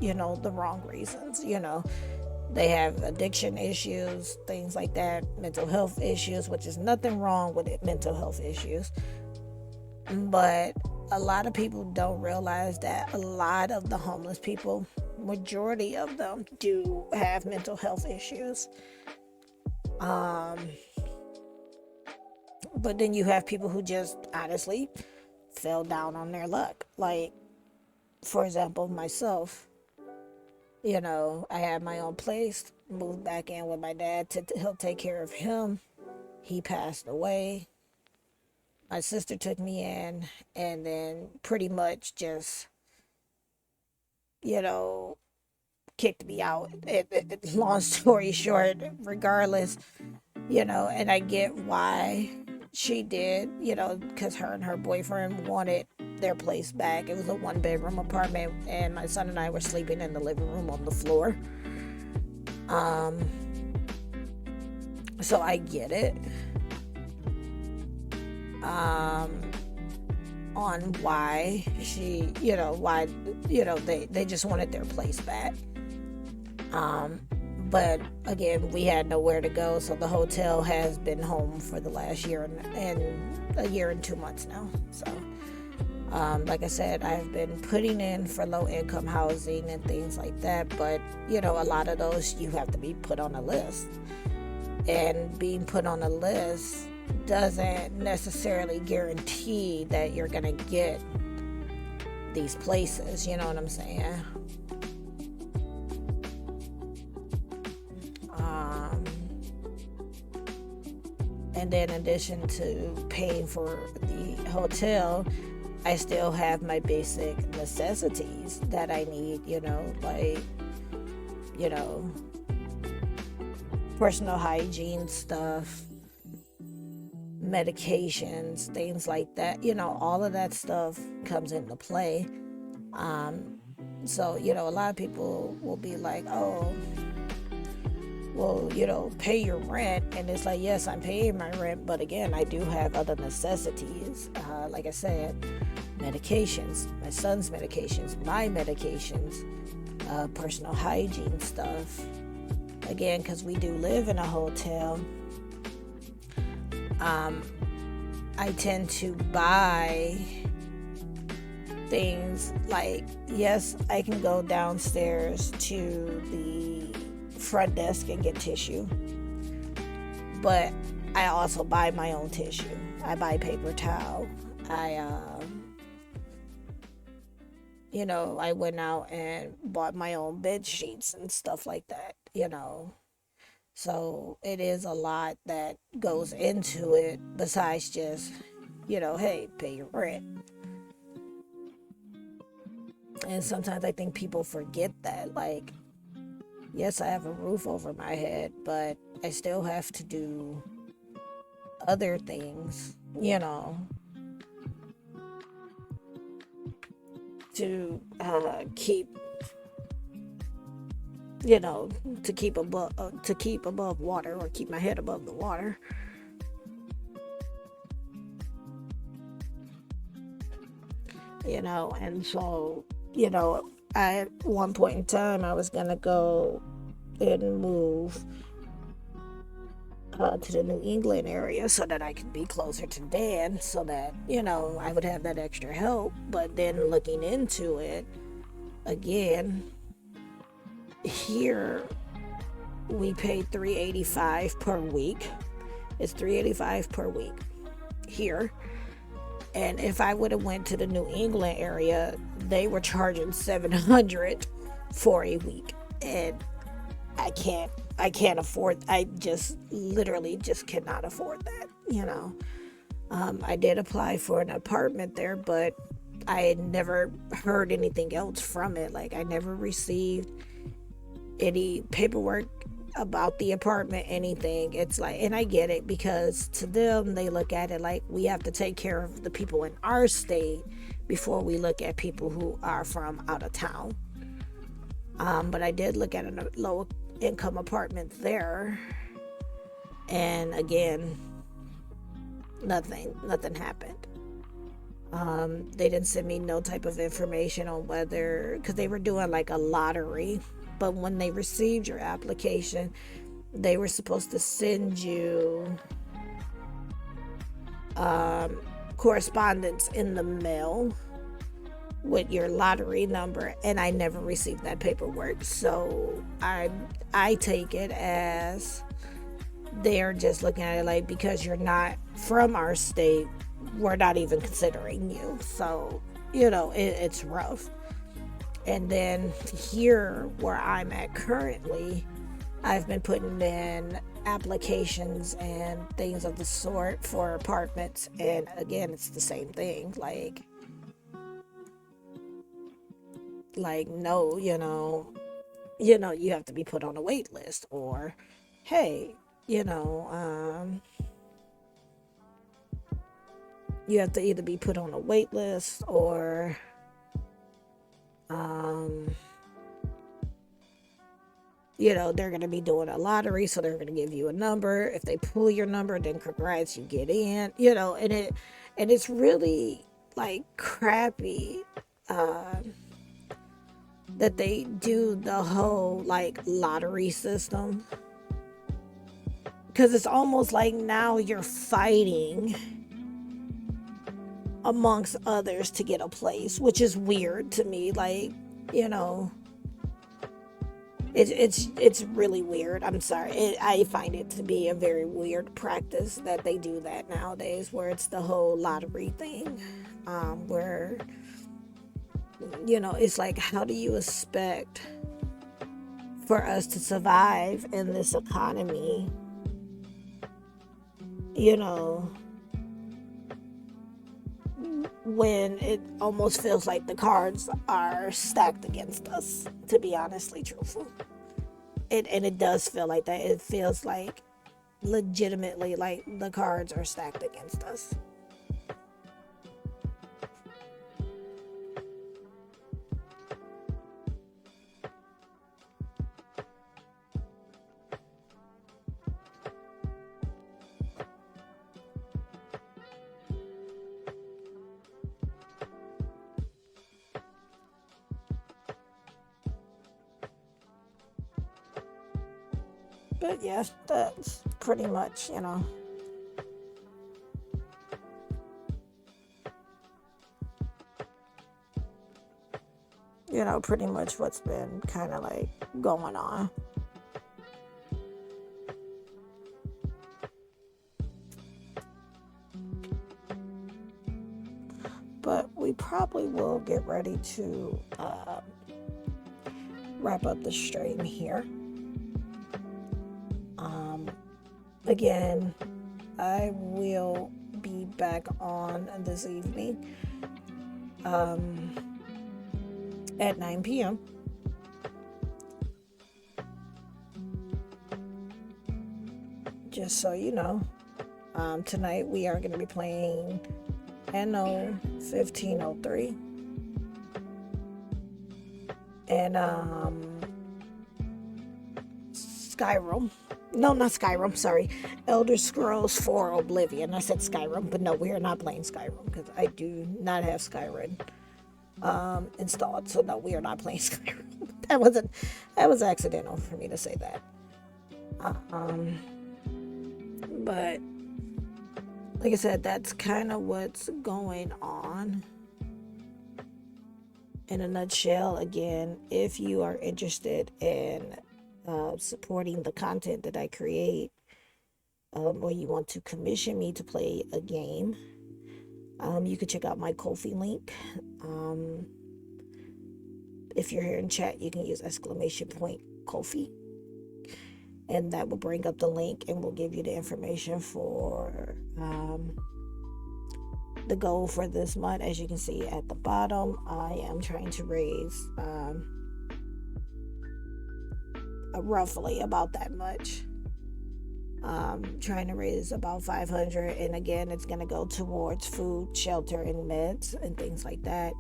the wrong reasons. They have addiction issues, things like that, mental health issues, which is nothing wrong with it, mental health issues. But a lot of people don't realize that a lot of the homeless people, majority of them, do have mental health issues. But then you have people who just honestly fell down on their luck. Like, for example, myself, I had my own place, moved back in with my dad to help take care of him. He passed away. My sister took me in, and then pretty much just, you know, kicked me out. Long story short, regardless, and I get why she did, because her and her boyfriend wanted their place back. It was a 1-bedroom apartment, and my son and I were sleeping in the living room on the floor. So I get it. On why she, they just wanted their place back. But again, we had nowhere to go, so the hotel has been home for the last year and a year and 2 months now. So, like I said, I've been putting in for low-income housing and things like that, but a lot of those you have to be put on a list, and being put on a list doesn't necessarily guarantee that you're gonna get these places. You know what I'm saying? And then in addition to paying for the hotel, I still have my basic necessities that I need, like, personal hygiene stuff, medications, things like that. All of that stuff comes into play. So, a lot of people will be like, oh, well, pay your rent. And it's like, yes, I'm paying my rent, but again, I do have other necessities. Like I said, medications, my son's medications, my medications, personal hygiene stuff. Again, because we do live in a hotel, I tend to buy things like, yes, I can go downstairs to the front desk and get tissue, but I also buy my own tissue. I buy paper towel. I went out and bought my own bed sheets and stuff like that, So it is a lot that goes into it besides just, hey, pay your rent. And sometimes I think people forget that. Like, yes, I have a roof over my head, but I still have to do other things, to keep, you know, to keep above water, or keep my head above the water. And so, at one point in time, I was gonna go and move to the New England area so that I could be closer to Dan, so that, I would have that extra help. But then looking into it again, here we pay $385 per week. It's $385 per week here. And if I would have went to the New England area, they were charging $700 for a week. And I can't afford, I just literally just cannot afford that. I did apply for an apartment there, but I had never heard anything else from it. Like, I never received any paperwork about the apartment, anything. It's like, and I get it, because to them, they look at it like we have to take care of the people in our state before we look at people who are from out of town. But I did look at a low income apartment there, and again, nothing happened. They didn't send me no type of information on whether, because they were doing like a lottery, but when they received your application, they were supposed to send you correspondence in the mail with your lottery number, and I never received that paperwork. So I take it as they're just looking at it like, because you're not from our state, we're not even considering you. So, it's rough. And then here where I'm at currently, I've been putting in applications and things of the sort for apartments, and again, it's the same thing. Like no, you have to be put on a wait list, or hey, you have to either be put on a wait list, or they're going to be doing a lottery, so they're going to give you a number. If they pull your number, then congrats, you get in. And it's really like crappy that they do the whole like lottery system, because it's almost like now you're fighting amongst others to get a place, which is weird to me. Like, it's really weird. I'm sorry. I find it to be a very weird practice that they do that nowadays, where it's the whole lottery thing, where, it's like, how do you expect for us to survive in this economy, when it almost feels like the cards are stacked against us, to be honestly truthful. And it does feel like that. It feels like legitimately like the cards are stacked against us. But yes, that's pretty much, pretty much what's been kind of like going on. But we probably will get ready to wrap up the stream here. again, I will be back on this evening at 9 p.m. Just so you know, tonight we are going to be playing NO 1503 and Skyrim. No, not Skyrim, sorry. Elder Scrolls 4 Oblivion. I said Skyrim, but no, we are not playing Skyrim because I do not have Skyrim installed. So no, we are not playing Skyrim. That was accidental for me to say that. But like I said, that's kind of what's going on. In a nutshell, again, if you are interested in supporting the content that I create, or you want to commission me to play a game, you can check out my Ko-fi link. If you're here in chat, you can use !Ko-fi, and that will bring up the link and will give you the information for the goal for this month. As you can see at the bottom, I am trying to raise roughly about that much. Trying to raise about 500, and again, it's going to go towards food, shelter, and meds and things like that.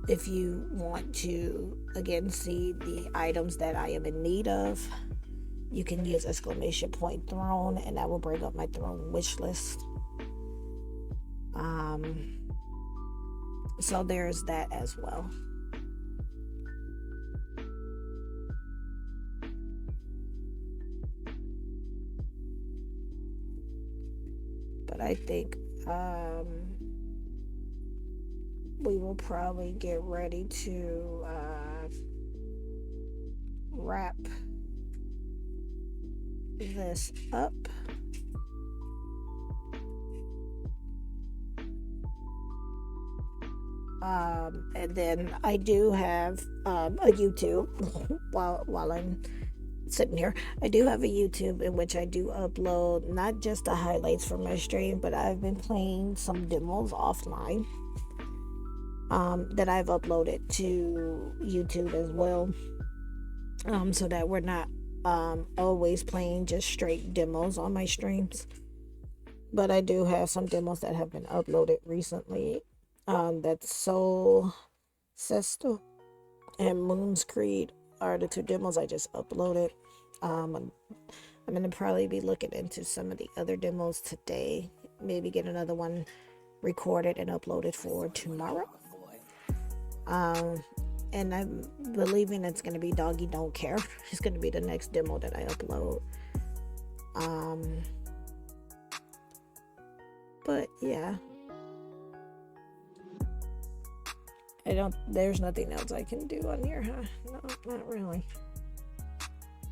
If you want to again see the items that I am in need of, you can use !Throne, and that will bring up my Throne wish list. So there's that as well. But I think we will probably get ready to wrap this up. And then I do have a YouTube while I'm sitting here. I do have a YouTube in which I do upload not just the highlights from my stream, but I've been playing some demos offline that I've uploaded to YouTube as well, so that we're not always playing just straight demos on my streams. But I do have some demos that have been uploaded recently. That's Soul Sesto and Moon's Creed are the two demos I just uploaded. I'm gonna probably be looking into some of the other demos today. Maybe get another one recorded and uploaded for tomorrow. And I'm believing it's gonna be Doggy Don't Care. It's gonna be the next demo that I upload. But yeah. There's nothing else I can do on here, huh? No, not really.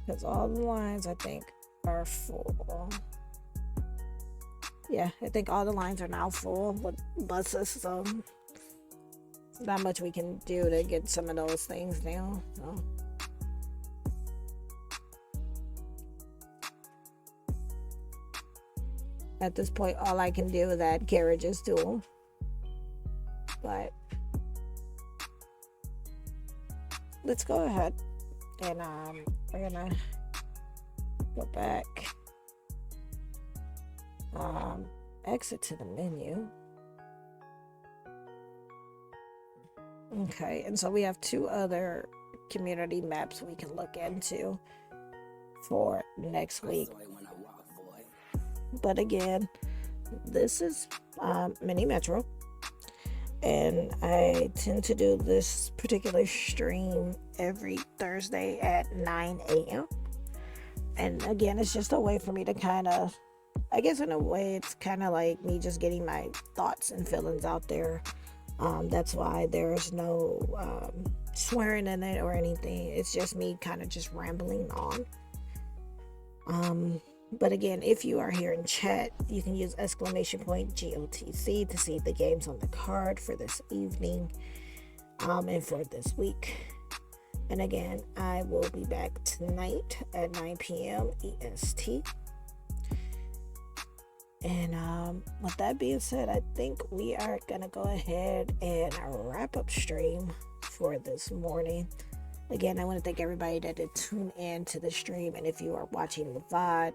Because all the lines, I think, are full. Yeah, I think all the lines are now full with buses, so there's not much we can do to get some of those things now. So. At this point, all I can do is add carriages to them. But let's go ahead and we're gonna go back, exit to the menu. Okay, and so we have two other community maps we can look into for next week. But again, this is Mini Metro. And I tend to do this particular stream every Thursday at 9 a.m. And again, it's just a way for me to kind of, I guess in a way, it's kind of like me just getting my thoughts and feelings out there. That's why there's no swearing in it or anything. It's just me kind of just rambling on. But again, if you are here in chat, you can use !GOTC to see the games on the card for this evening and for this week. And again, I will be back tonight at 9 p.m. EST. And with that being said, I think we are going to go ahead and wrap up stream for this morning. Again, I want to thank everybody that did tune in to the stream. And if you are watching the VOD,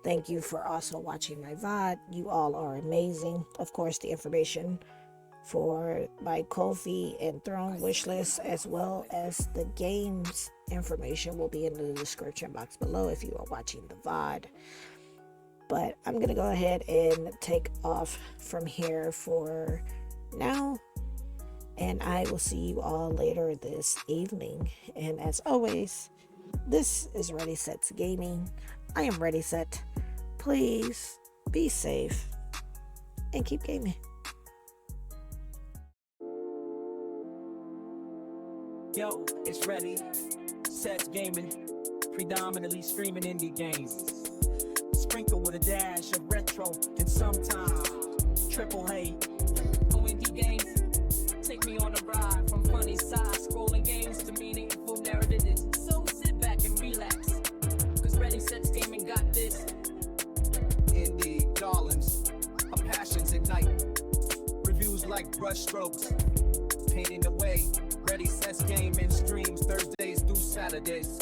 thank you for also watching my VOD. You all are amazing. Of course, the information for my Ko-fi and Throne wishlist, as well as the games information, will be in the description box below if you are watching the VOD. But I'm going to go ahead and take off from here for now. And I will see you all later this evening. And as always, this is Ready Set Gaming. I am Ready Set. Please be safe and keep gaming. Yo, it's Ready Set Gaming. Predominantly streaming indie games. Sprinkle with a dash of retro and sometimes triple A. On indie games. Take me on a ride from funny side scrolling games to meaningful narratives. So sit back and relax, cause Ready Set Gaming got this. Indie darlings, our passions ignite. Reviews like brush strokes, painting the way. Ready Set Gaming streams Thursdays through Saturdays.